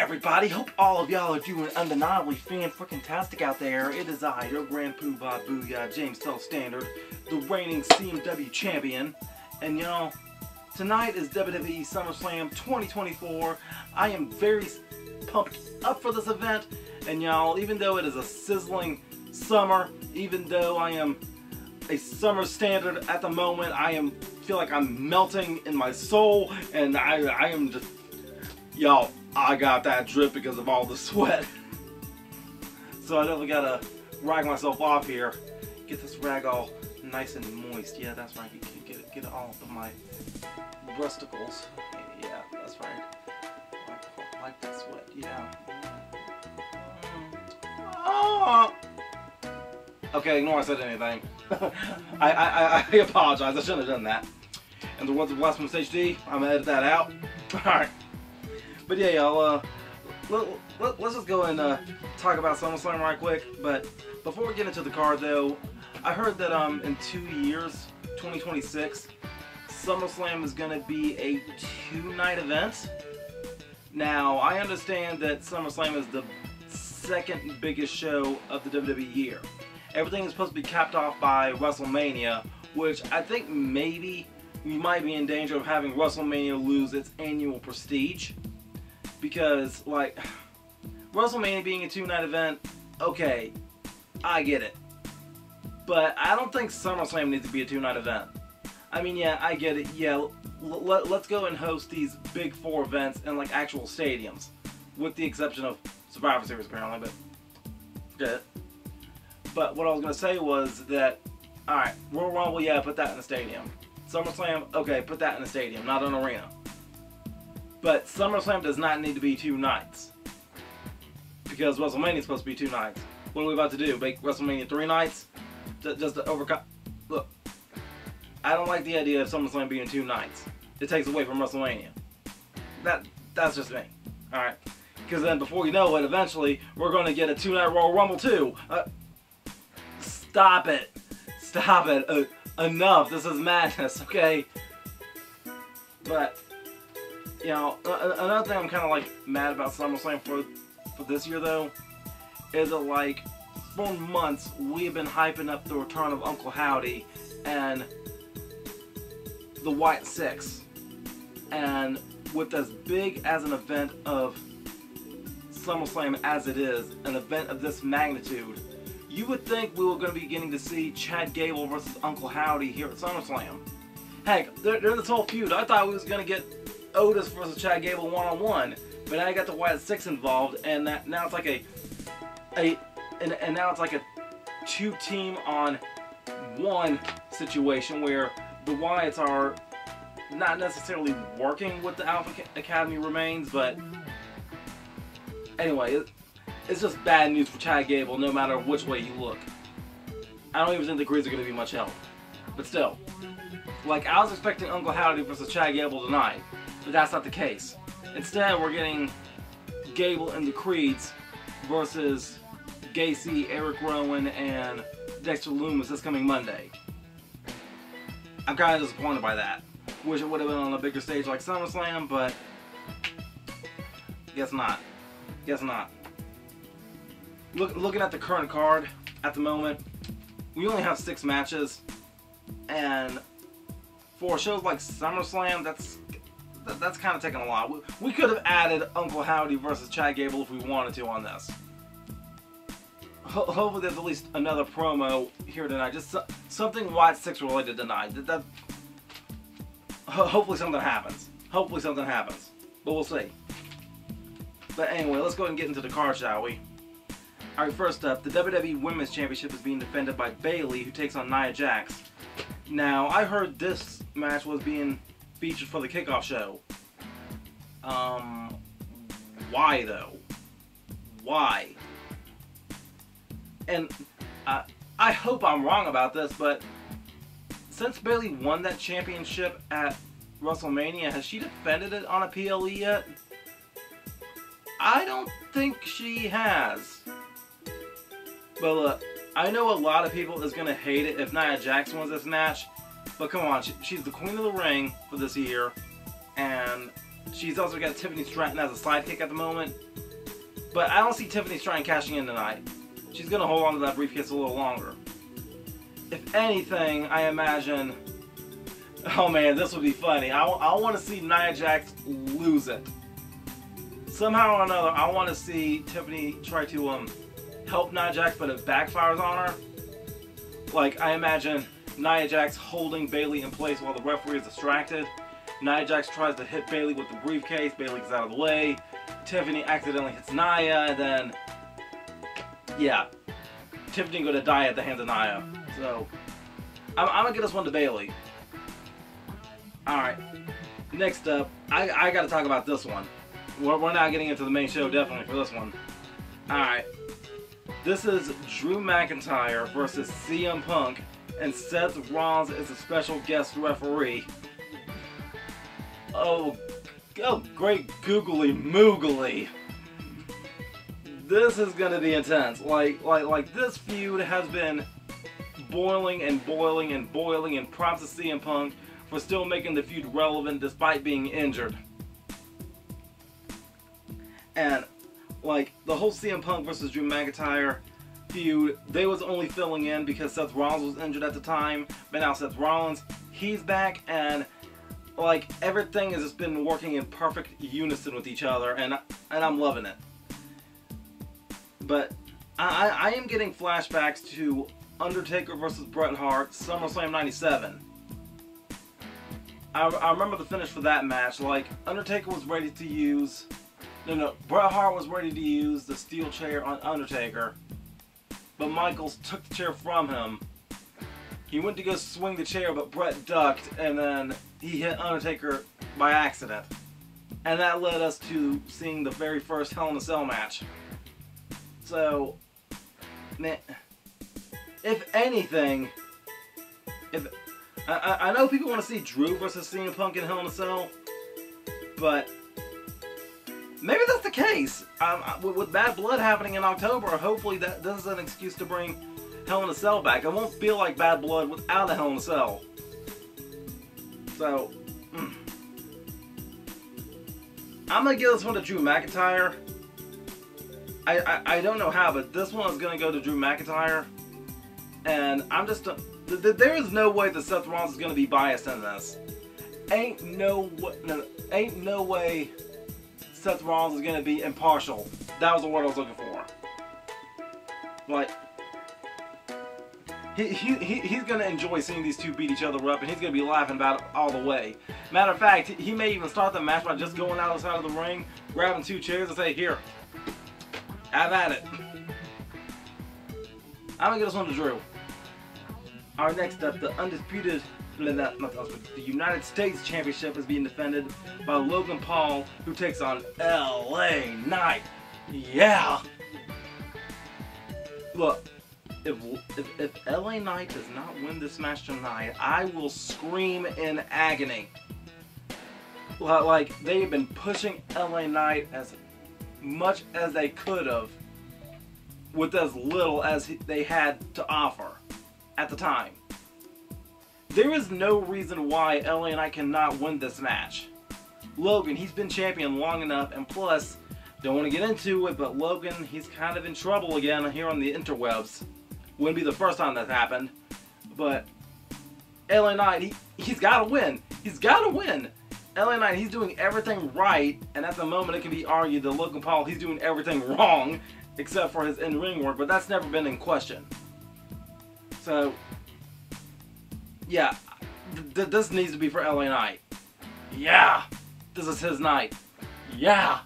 everybody, hope all of y'all are doing undeniably fan-freaking-tastic out there. It is I, your Grand Poobah Booyah, James SelfStandard, the reigning CMW champion. And y'all, tonight is WWE Summerslam 2024. I am very pumped up for this event. And y'all, even though it is a sizzling summer, even though I am a SummerStandard at the moment, feel like I'm melting in my soul, and I am just, y'all, I got that drip because of all the sweat. So I definitely gotta rag myself off here. Get this rag all nice and moist. Yeah, that's right. Get it all up in my breasticles. Yeah, that's right. Like that sweat. Yeah. Oh. Okay, ignore I said anything. I apologize. I shouldn't have done that. And the ones of Blasphemous HD, I'm gonna edit that out. Alright. But yeah, y'all, let's just go and talk about SummerSlam right quick. But before we get into the card, though, I heard that in 2 years, 2026, SummerSlam is going to be a 2-night event. Now, I understand that SummerSlam is the second biggest show of the WWE year. Everything is supposed to be capped off by WrestleMania, which I think maybe we might be in danger of having WrestleMania lose its annual prestige. Because, like, WrestleMania being a 2-night event, okay, I get it. But I don't think SummerSlam needs to be a 2-night event. I mean, yeah, I get it. Yeah, let's go and host these big 4 events in, like, actual stadiums. With the exception of Survivor Series, apparently, but forget it. But what I was going to say was that, alright, Royal Rumble, yeah, put that in the stadium. SummerSlam, okay, put that in the stadium, not an arena. But SummerSlam does not need to be 2 nights. Because WrestleMania is supposed to be 2 nights. What are we about to do? Make WrestleMania 3 nights? Just to overcome... Look, I don't like the idea of SummerSlam being 2 nights. It takes away from WrestleMania. That's just me. Alright? Because then before you know it, eventually, we're going to get a 2-night Royal Rumble too. Stop it. Stop it. Enough. This is madness, okay? But... you know, another thing I'm kind of like mad about SummerSlam for this year though, is that like for months we've been hyping up the return of Uncle Howdy and the White Six, and with as big as an event of SummerSlam as it is, an event of this magnitude, you would think we were going to be getting to see Chad Gable versus Uncle Howdy here at SummerSlam. Heck, during this whole feud, I thought we was going to get Otis versus Chad Gable one-on-one, but now I got the Wyatt Six involved, and now it's like a 2-team on 1 situation where the Wyatts are not necessarily working with the Alpha Academy remains, but anyway, it's just bad news for Chad Gable no matter which way you look. I don't even think the Greens are going to be much help, but still, like I was expecting Uncle Howdy versus Chad Gable tonight. But that's not the case. Instead, we're getting Gable and the Creeds versus Gacy, Eric Rowan, and Dexter Lumis this coming Monday. I'm kind of disappointed by that. Wish it would have been on a bigger stage like SummerSlam, but guess not. Guess not. Looking at the current card at the moment, we only have 6 matches, and for shows like SummerSlam, that's kind of taking a lot. We could have added Uncle Howdy versus Chad Gable if we wanted to on this. Hopefully there's at least another promo here tonight. Just something White Six related tonight. Hopefully something happens. Hopefully something happens. But we'll see. But anyway, let's go ahead and get into the card, shall we? Alright, first up, the WWE Women's Championship is being defended by Bayley, who takes on Nia Jax. Now, I heard this match was being featured for the kickoff show. Why though? Why? And I hope I'm wrong about this, but since Bayley won that championship at WrestleMania, has she defended it on a PLE yet? I don't think she has. But look, I know a lot of people is going to hate it if Nia Jax wins this match, but come on, she's the queen of the ring for this year, and She's also got Tiffany Stratton as a sidekick at the moment. But I don't see Tiffany Stratton cashing in tonight. She's going to hold on to that briefcase a little longer. If anything, I imagine... Oh man, this would be funny. I want to see Nia Jax lose it. Somehow or another, I want to see Tiffany try to help Nia Jax, but it backfires on her. Like, I imagine Nia Jax holding Bayley in place while the referee is distracted. Nia Jax tries to hit Bayley with the briefcase. Bayley gets out of the way. Tiffany accidentally hits Nia, and then, yeah, Tiffany going to die at the hands of Nia. So, I'm going to get this one to Bayley. Alright, next up, I got to talk about this one. We're not getting into the main show, definitely, for this one. Alright, this is Drew McIntyre versus CM Punk, and Seth Rollins is a special guest referee. Oh, great googly moogly. This is gonna be intense. Like this feud has been boiling and boiling and boiling, and props to CM Punk for still making the feud relevant despite being injured. And like the whole CM Punk versus Drew McIntyre feud, they was only filling in because Seth Rollins was injured at the time. But now Seth Rollins, he's back, and like everything has just been working in perfect unison with each other, and I'm loving it. But I am getting flashbacks to Undertaker versus Bret Hart, SummerSlam '97. I remember the finish for that match. Like, Undertaker was ready to use... No, Bret Hart was ready to use the steel chair on Undertaker, but Michaels took the chair from him. He went to go swing the chair, but Bret ducked, and then he hit Undertaker by accident. And that led us to seeing the very first Hell in a Cell match. So, man, if anything, I know people want to see Drew versus CM Punk in Hell in a Cell, but maybe that's the case. With Bad Blood happening in October, hopefully this is an excuse to bring Hell in a Cell back. It won't feel like Bad Blood without a Hell in a Cell. So, I'm going to give this one to Drew McIntyre. I don't know how, but this one is going to go to Drew McIntyre. And I'm just... there is no way that Seth Rollins is going to be biased in this. Ain't no way Seth Rollins is going to be impartial. That was the word I was looking for. Like, he's going to enjoy seeing these two beat each other up, and he's going to be laughing about it all the way. Matter of fact, he may even start the match by just going out outside of the ring, grabbing two chairs and say, "Here, have at it." I'm going to get this one to Drew. Our next up, the undisputed, the United States Championship is being defended by Logan Paul, who takes on LA Knight. Yeah! Look, if LA Knight does not win this match tonight, I will scream in agony. Like, they've been pushing LA Knight as much as they could have with as little as they had to offer at the time. There is no reason why LA Knight cannot win this match. Logan, he's been champion long enough, and plus, don't want to get into it, but Logan, he's kind of in trouble again here on the interwebs. Wouldn't be the first time that's happened, but LA Knight, he's got to win. He's got to win. LA Knight, he's doing everything right, and at the moment it can be argued that Logan Paul, he's doing everything wrong, except for his in-ring work, but that's never been in question. So, yeah, this needs to be for LA Knight. Yeah, this is his night. Yeah.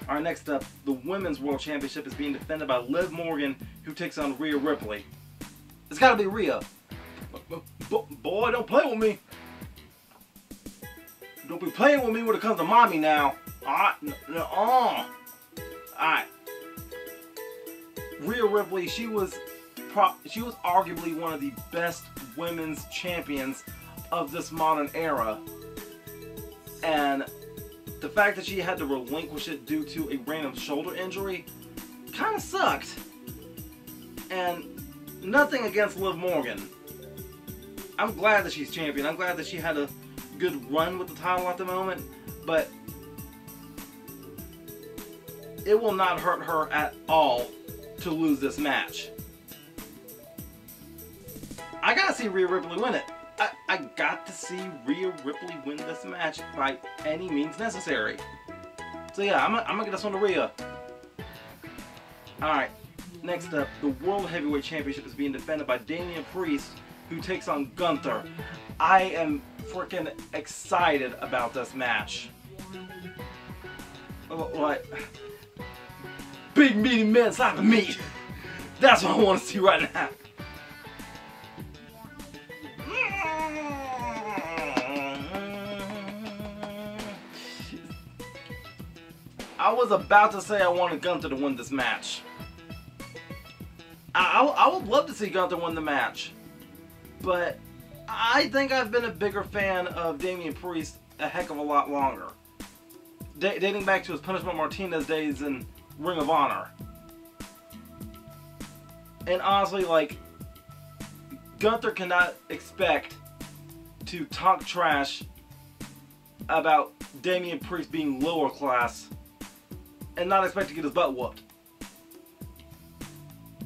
Alright, next up, the Women's World Championship is being defended by Liv Morgan, who takes on Rhea Ripley. It's gotta be Rhea. Boy, don't play with me. Don't be playing with me when it comes to mommy now. Alright, Alright. Rhea Ripley, she was arguably one of the best women's champions of this modern era. And the fact that she had to relinquish it due to a random shoulder injury kind of sucked. And nothing against Liv Morgan. I'm glad that she's champion. I'm glad that she had to good run with the title at the moment, but it will not hurt her at all to lose this match. I gotta see Rhea Ripley win it. I got to see Rhea Ripley win this match by any means necessary. So yeah, I'm gonna get this one to Rhea. Alright, next up, the World Heavyweight Championship is being defended by Damian Priest, who takes on Gunther. I am freaking excited about this match. Like, big meaty men slapping meat. That's what I want to see right now. I was about to say I wanted Gunther to win this match. I would love to see Gunther win the match, but I think I've been a bigger fan of Damian Priest a heck of a lot longer. Dating back to his Punishment Martinez days in Ring of Honor. And honestly, like, Gunther cannot expect to talk trash about Damian Priest being lower class and not expect to get his butt whooped.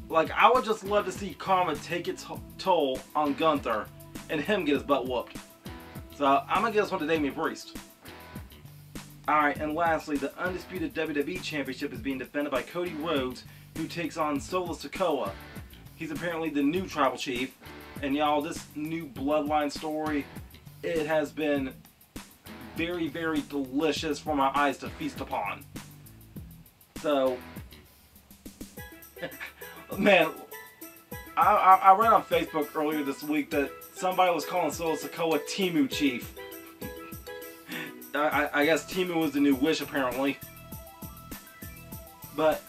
Like, I would just love to see karma take its toll on Gunther and him get his butt whooped. So, I'm going to give this one to Damian Priest. Alright, and lastly, the undisputed WWE Championship is being defended by Cody Rhodes, who takes on Solo Sikoa. He's apparently the new Tribal Chief. And y'all, this new Bloodline story, it has been very, very delicious for my eyes to feast upon. So, man, I read on Facebook earlier this week that somebody was calling Solo Sikoa Temu Chief. I guess Temu was the new Wish, apparently. But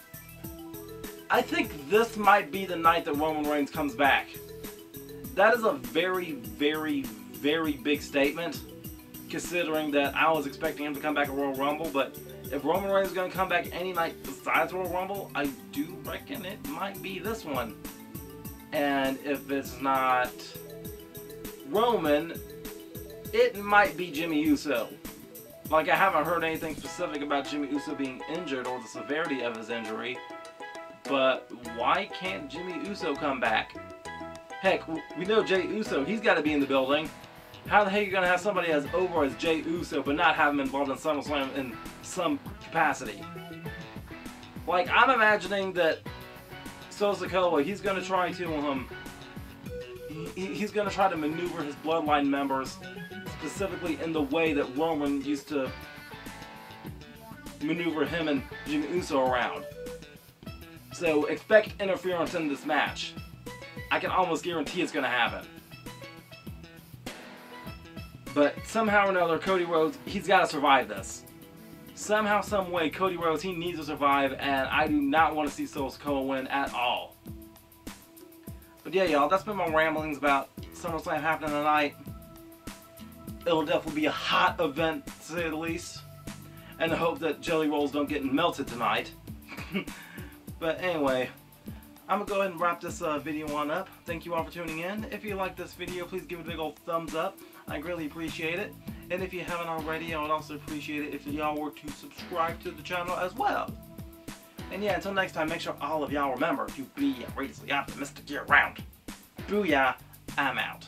I think this might be the night that Roman Reigns comes back. That is a very, very, very big statement, considering that I was expecting him to come back at Royal Rumble, but if Roman Reigns is going to come back any night besides Royal Rumble, I do reckon it might be this one. And if it's not Roman, it might be Jimmy Uso. Like, I haven't heard anything specific about Jimmy Uso being injured or the severity of his injury, but why can't Jimmy Uso come back? Heck, we know Jey Uso, he's got to be in the building. How the heck are you going to have somebody as over as Jey Uso but not have him involved in SummerSlam in some capacity? Like, I'm imagining that Solo Sikoa, he's going to try to he's going to try to maneuver his Bloodline members specifically in the way that Roman used to maneuver him and Jimmy Uso around. So expect interference in this match. I can almost guarantee it's going to happen. But somehow or another, Cody Rhodes, he's got to survive this. Somehow, some way, Cody Rhodes, he needs to survive, and I do not want to see Solo Sikoa win at all. But yeah, y'all, that's been my ramblings about SummerSlam happening tonight. It'll definitely be a hot event, to say the least. And I hope that jelly rolls don't get melted tonight. But anyway, I'm going to go ahead and wrap this video on up. Thank you all for tuning in. If you like this video, please give it a big old thumbs up. I greatly appreciate it. And if you haven't already, I would also appreciate it if y'all were to subscribe to the channel as well. And yeah, until next time, make sure all of y'all remember to be outrageously optimistic year round. Booyah, I'm out.